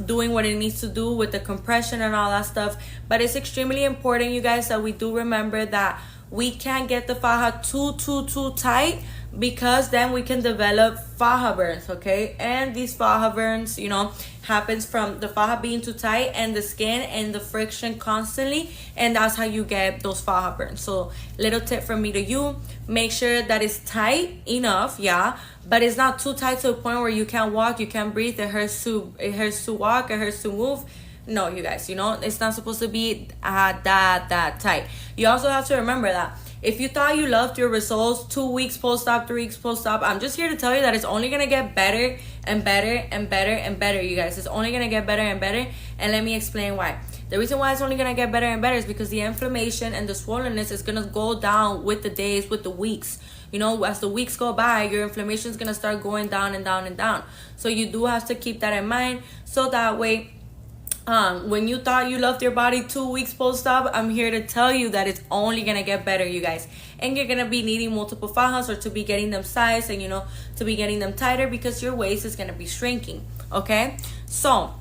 doing what it needs to do with the compression and all that stuff, but it's extremely important, you guys, that we do remember that we can't get the faja too tight, because then we can develop faja burns. Okay, and these faja burns, you know, happens from the faja being too tight and the skin and the friction constantly, and that's how you get those faja burns. So little tip from me to you, make sure that it's tight enough, yeah, but it's not too tight to the point where you can't walk, you can't breathe, it hurts to walk, it hurts to move. No, you guys, you know, it's not supposed to be that tight. You also have to remember that if you thought you loved your results 2 weeks post-op, 3 weeks post-op, I'm just here to tell you that it's only going to get better and better and better and better, you guys. It's only going to get better and better, and let me explain why. The reason why it's only going to get better and better is because the inflammation and the swollenness is going to go down with the days, with the weeks. You know, as the weeks go by, your inflammation is going to start going down and down and down. So you do have to keep that in mind, so that way when you thought you loved your body 2 weeks post-op, I'm here to tell you that it's only gonna get better, you guys. And you're gonna be needing multiple fajas, or to be getting them sized, and you know, to be getting them tighter, because your waist is gonna be shrinking. Okay, so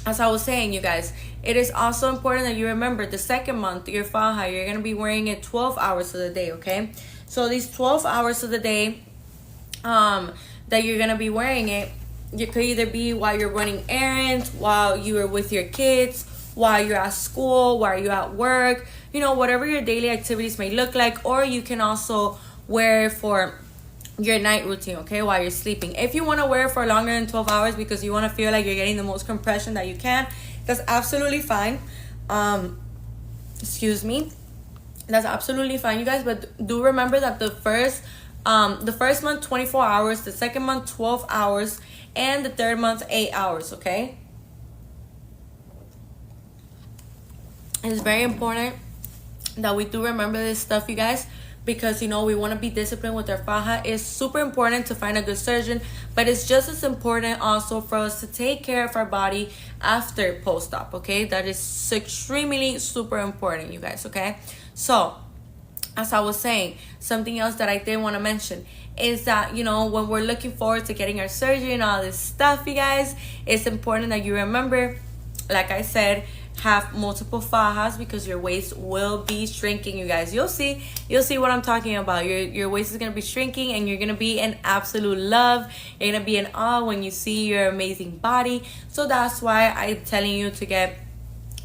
as I was saying, you guys, it is also important that you remember the second month, your faja, you're gonna be wearing it 12 hours of the day. Okay, so these 12 hours of the day that you're gonna be wearing it, you could either be while you're running errands, while you are with your kids, while you're at school, while you're at work, you know, whatever your daily activities may look like. Or you can also wear it for your night routine, okay, while you're sleeping. If you want to wear it for longer than 12 hours because you want to feel like you're getting the most compression that you can, that's absolutely fine. Excuse me. That's absolutely fine, you guys. But do remember that the first month 24 hours, the second month 12 hours, and the third month 8 hours. Okay, it's very important that we do remember this stuff, you guys, because you know, we want to be disciplined with our faja. It's super important to find a good surgeon, but it's just as important also for us to take care of our body after post-op. Okay, that is extremely super important, you guys. Okay, so as I was saying, something else that I did want to mention is that, you know, when we're looking forward to getting our surgery and all this stuff, you guys, it's important that you remember, like I said, have multiple fajas, because your waist will be shrinking, you guys. You'll see what I'm talking about. Your waist is going to be shrinking, and you're going to be in absolute love. You're going to be in awe when you see your amazing body. So that's why I'm telling you to get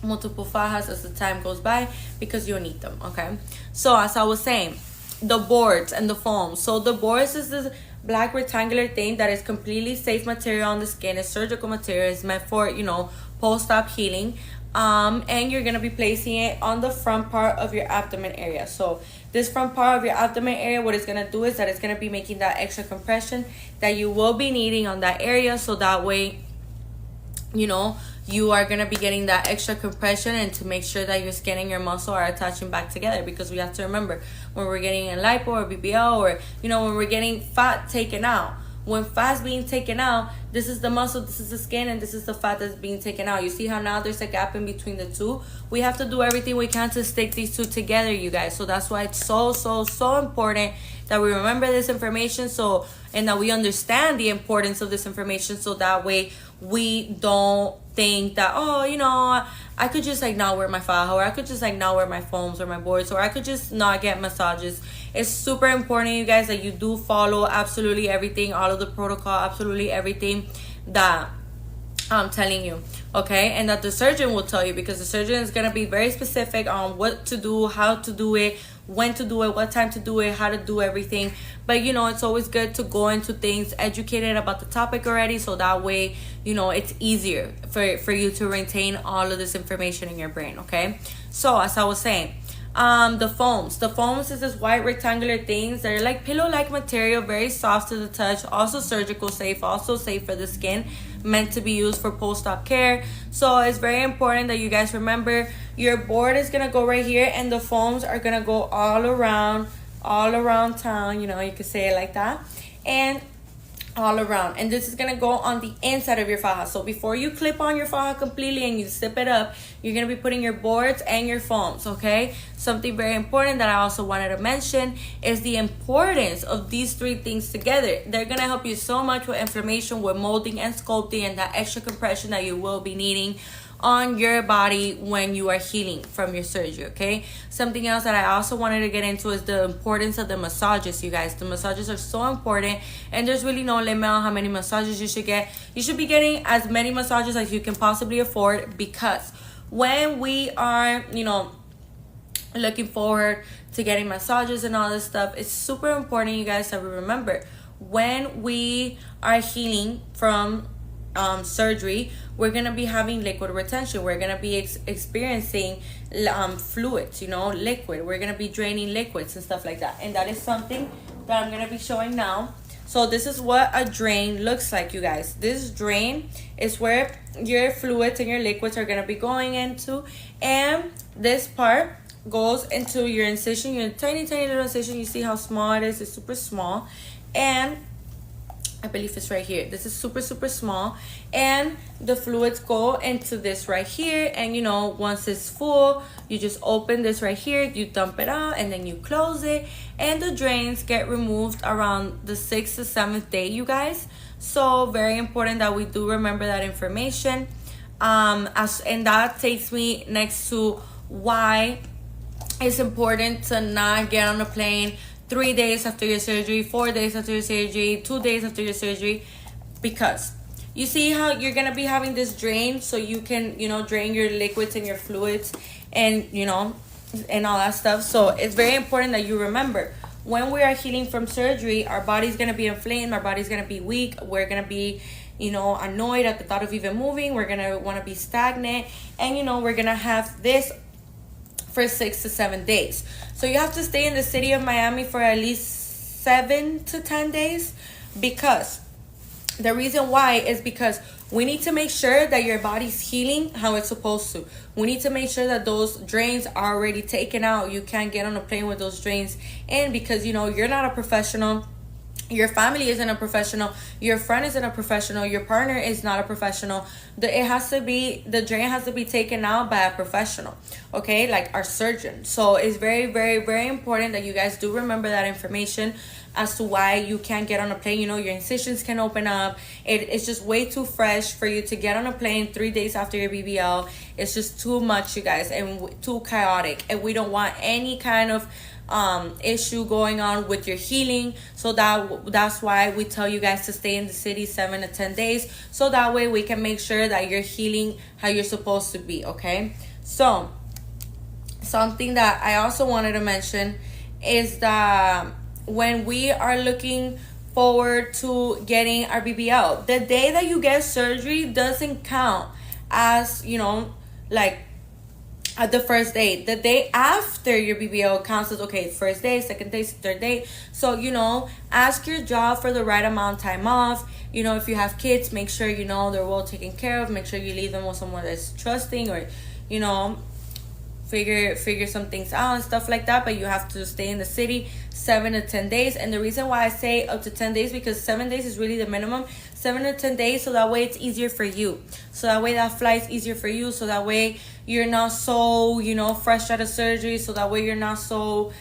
multiple fajas as the time goes by, because you'll need them. Okay, so as I was saying, the boards and the foams. So the boards is this black rectangular thing that is completely safe material on the skin. It's surgical material. It's meant for, you know, post-op healing. And you're gonna be placing it on the front part of your abdomen area. So this front part of your abdomen area, what it's gonna do is that it's gonna be making that extra compression that you will be needing on that area, so that way, you know, you are going to be getting that extra compression, and to make sure that your skin and your muscle are attaching back together. Because we have to remember, when we're getting a lipo or BBL, or, you know, when we're getting fat taken out, when fat's being taken out, this is the muscle, this is the skin, and this is the fat that's being taken out. You see how now there's a gap in between the two? We have to do everything we can to stick these two together, you guys. So that's why it's so important that we remember this information, so, and that we understand the importance of this information, so that way we don't think that, oh, you know, I could just like not wear my faja, or I could just like not wear my foams or my boards, or I could just not get massages. It's super important, you guys, that you do follow absolutely everything, all of the protocol, absolutely everything that I'm telling you, okay? And that the surgeon will tell you, because the surgeon is going to be very specific on what to do, how to do it, when to do it, what time to do it, how to do everything. But, you know, it's always good to go into things educated about the topic already, so that way, you know, it's easier for you to retain all of this information in your brain, okay? So as I was saying, the foams is this white rectangular things that are like pillow-like material, very soft to the touch, also surgical safe, also safe for the skin, meant to be used for post-op care. So it's very important that you guys remember, your board is gonna go right here, and the foams are gonna go all around town, you know, you could say it like that. And all around, and this is gonna go on the inside of your faja. So before you clip on your faja completely and you zip it up, you're gonna be putting your boards and your foams. Okay, something very important that I also wanted to mention is the importance of these three things together. They're gonna help you so much with inflammation, with molding and sculpting, and that extra compression that you will be needing on your body when you are healing from your surgery. Okay, something else that I also wanted to get into is the importance of the massages. You guys, the massages are so important, and there's really no limit on how many massages you should get. You should be getting as many massages as you can possibly afford, because when we are, you know, looking forward to getting massages and all this stuff, it's super important, you guys, that we remember when we are healing from surgery, we're gonna be having liquid retention. We're gonna be experiencing fluids, you know, liquid. We're gonna be draining liquids and stuff like that, and that is something that I'm gonna be showing now. So this is what a drain looks like, you guys. This drain is where your fluids and your liquids are gonna be going into, and this part goes into your incision, your tiny little incision. You see how small it is? It's super small, and I believe it's right here. This is super small, and the fluids go into this right here, and you know, once it's full, you just open this right here, you dump it out, and then you close it, and the drains get removed around the 6th to 7th day, you guys. So very important that we do remember that information. And that takes me next to why it's important to not get on a plane 3 days after your surgery, 4 days after your surgery, 2 days after your surgery, because you see how you're gonna be having this drain, so you can, you know, drain your liquids and your fluids, and you know, and all that stuff. So it's very important that you remember, when we are healing from surgery, our body's gonna be inflamed, our body's gonna be weak, we're gonna be, you know, annoyed at the thought of even moving, we're gonna want to be stagnant, and you know, we're gonna have this for 6 to 7 days. So you have to stay in the city of Miami for at least 7 to 10 days, because the reason why is because we need to make sure that your body's healing how it's supposed to. We need to make sure that those drains are already taken out. You can't get on a plane with those drains in, because you know, you're not a professional. Your family isn't a professional. Your friend isn't a professional. Your partner is not a professional. The drain has to be taken out by a professional, okay, like our surgeon. So it's very important that you guys do remember that information as to why you can't get on a plane. You know, your incisions can open up. It's just way too fresh for you to get on a plane 3 days after your BBL. It's just too much, you guys, and too chaotic, and we don't want any kind of issue going on with your healing. So that's why we tell you guys to stay in the city 7 to 10 days, so that way we can make sure that you're healing how you're supposed to be. Okay, so something that I also wanted to mention is that when we are looking forward to getting our BBL, the day that you get surgery doesn't count as, you know, like at the first day. The day after your BBL counts as, okay, first day, second day, third day. So, you know, ask your job for the right amount of time off. You know, if you have kids, make sure, you know, they're well taken care of. Make sure you leave them with someone that's trusting, or, you know, figure some things out and stuff like that. But you have to stay in the city 7 to 10 days. And the reason why I say up to 10 days, because 7 days is really the minimum. 7 to 10 days, so that way it's easier for you. So that way that flight's easier for you. So that way you're not so, you know, fresh out of surgery. So that way you're not so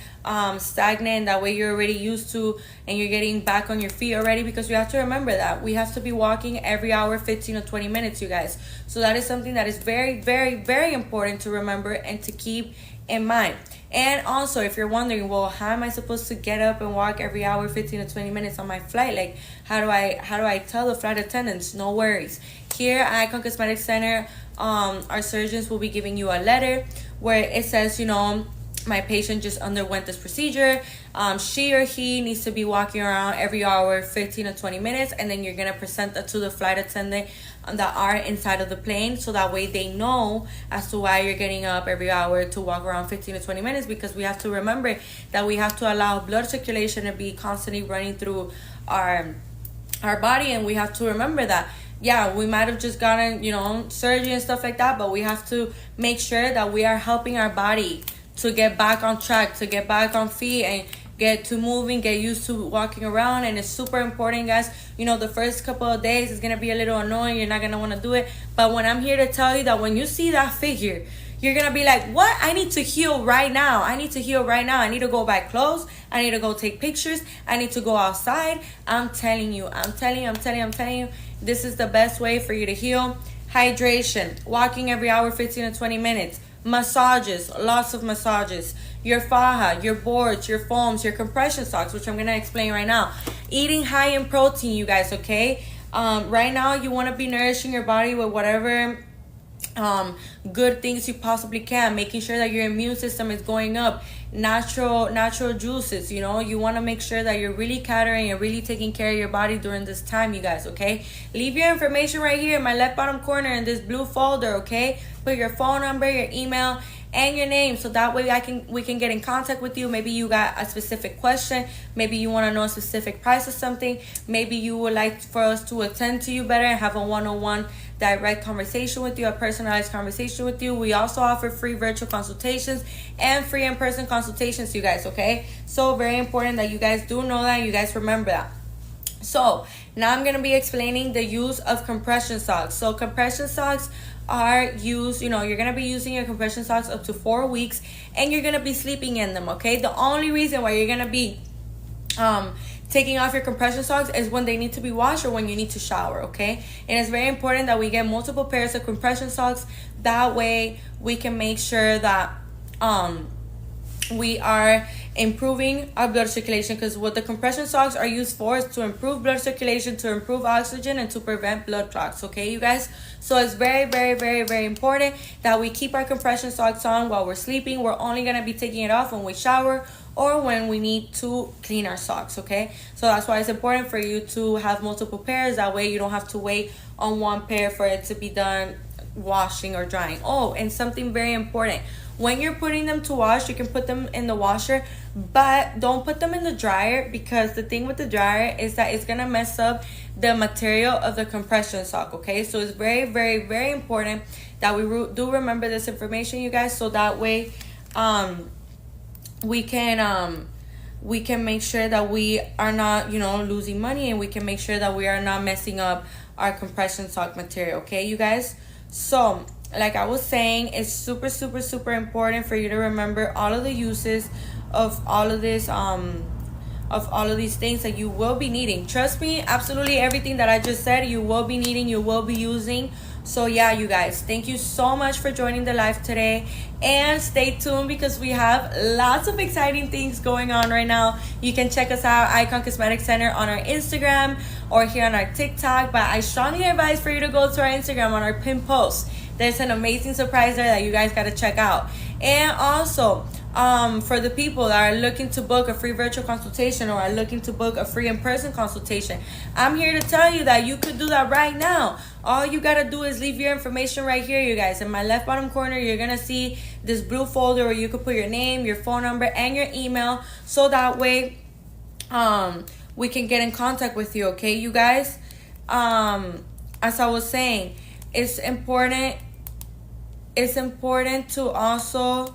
stagnant. That way you're already used to, and you're getting back on your feet already, because we have to remember that we have to be walking every hour 15 or 20 minutes, you guys. So that is something that is very important to remember and to keep in mind. And also, if you're wondering, well, how am I supposed to get up and walk every hour 15 to 20 minutes on my flight? Like, how do I tell the flight attendants? No worries. Here at Icon Cosmetic Center, our surgeons will be giving you a letter where it says, you know, my patient just underwent this procedure. She or he needs to be walking around every hour 15 to 20 minutes, and then you're gonna present that to the flight attendant that are inside of the plane, so that way they know as to why you're getting up every hour to walk around 15 to 20 minutes, because we have to remember that we have to allow blood circulation to be constantly running through our body. And we have to remember that, yeah, we might have just gotten, you know, surgery and stuff like that, but we have to make sure that we are helping our body to get back on track, to get back on feet, and get to moving, get used to walking around. And it's super important, guys. You know, the first couple of days is going to be a little annoying. You're not going to want to do it. But when I'm here to tell you that when you see that figure, you're going to be like, what? I need to heal right now. I need to heal right now. I need to go buy clothes. I need to go take pictures. I need to go outside. I'm telling you. This is the best way for you to heal. Hydration. Walking every hour, 15 to 20 minutes. Massages. Lots of massages. Your faja, your boards, your foams, your compression socks, which I'm going to explain right now. Eating high in protein, you guys, okay? Right now, you want to be nourishing your body with whatever good things you possibly can, making sure that your immune system is going up. Natural juices, you know, you want to make sure that you're really catering and really taking care of your body during this time, you guys, okay? Leave your information right here in my left bottom corner in this blue folder, okay? Put your phone number, your email, and your name, so that way we can get in contact with you. Maybe you got a specific question, maybe you want to know a specific price of something, maybe you would like for us to attend to you better and have a one-on-one direct conversation with you, a personalized conversation with you. We also offer free virtual consultations and free in-person consultations, you guys, okay? So very important that you guys do know that, you guys remember that. So now I'm going to be explaining the use of compression socks. So compression socks are used, you know, you're going to be using your compression socks up to 4 weeks, and you're going to be sleeping in them, okay? The only reason why you're going to be taking off your compression socks is when they need to be washed or when you need to shower, okay? And it's very important that we get multiple pairs of compression socks. That way we can make sure that we are improving our blood circulation, because what the compression socks are used for is to improve blood circulation, to improve oxygen, and to prevent blood clots, okay, you guys? So it's very important that we keep our compression socks on while we're sleeping. We're only going to be taking it off when we shower or when we need to clean our socks, okay? So that's why it's important for you to have multiple pairs. That way you don't have to wait on one pair for it to be done washing or drying. Oh, and something very important. When you're putting them to wash, you can put them in the washer, but don't put them in the dryer, because the thing with the dryer is that it's going to mess up the material of the compression sock, okay? So it's very important that we do remember this information, you guys, so that way we can make sure that we are not, you know, losing money, and we can make sure that we are not messing up our compression sock material, okay, you guys? So like I was saying, it's super important for you to remember all of the uses of all of this of all of these things that you will be needing. Trust me, absolutely everything that I just said you will be needing, you will be using. So yeah, you guys, thank you so much for joining the live today, and stay tuned because we have lots of exciting things going on right now. You can check us out, Icon Cosmetic Center, on our Instagram or here on our TikTok, but I strongly advise for you to go to our Instagram on our pinned post. There's an amazing surprise there that you guys got to check out. And also, for the people that are looking to book a free virtual consultation or are looking to book a free in-person consultation, I'm here to tell you that you could do that right now. All you got to do is leave your information right here, you guys. In my left bottom corner, you're going to see this blue folder where you could put your name, your phone number, and your email, so that way we can get in contact with you, okay, you guys? As I was saying, it's important to also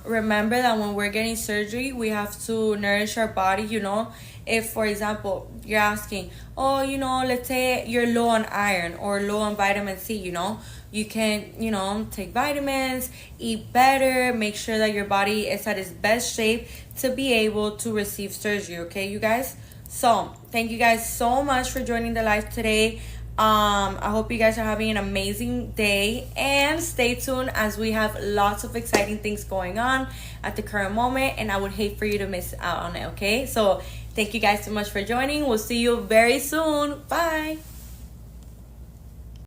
remember that when we're getting surgery, we have to nourish our body, you know. If, for example, you're asking, oh, you know, let's say you're low on iron or low on vitamin C, you know, you can, you know, take vitamins, eat better, make sure that your body is at its best shape to be able to receive surgery, okay, you guys? So thank you guys so much for joining the live today. I hope you guys are having an amazing day, and stay tuned as we have lots of exciting things going on at the current moment, and I would hate for you to miss out on it, okay? So thank you guys so much for joining. We'll see you very soon. Bye.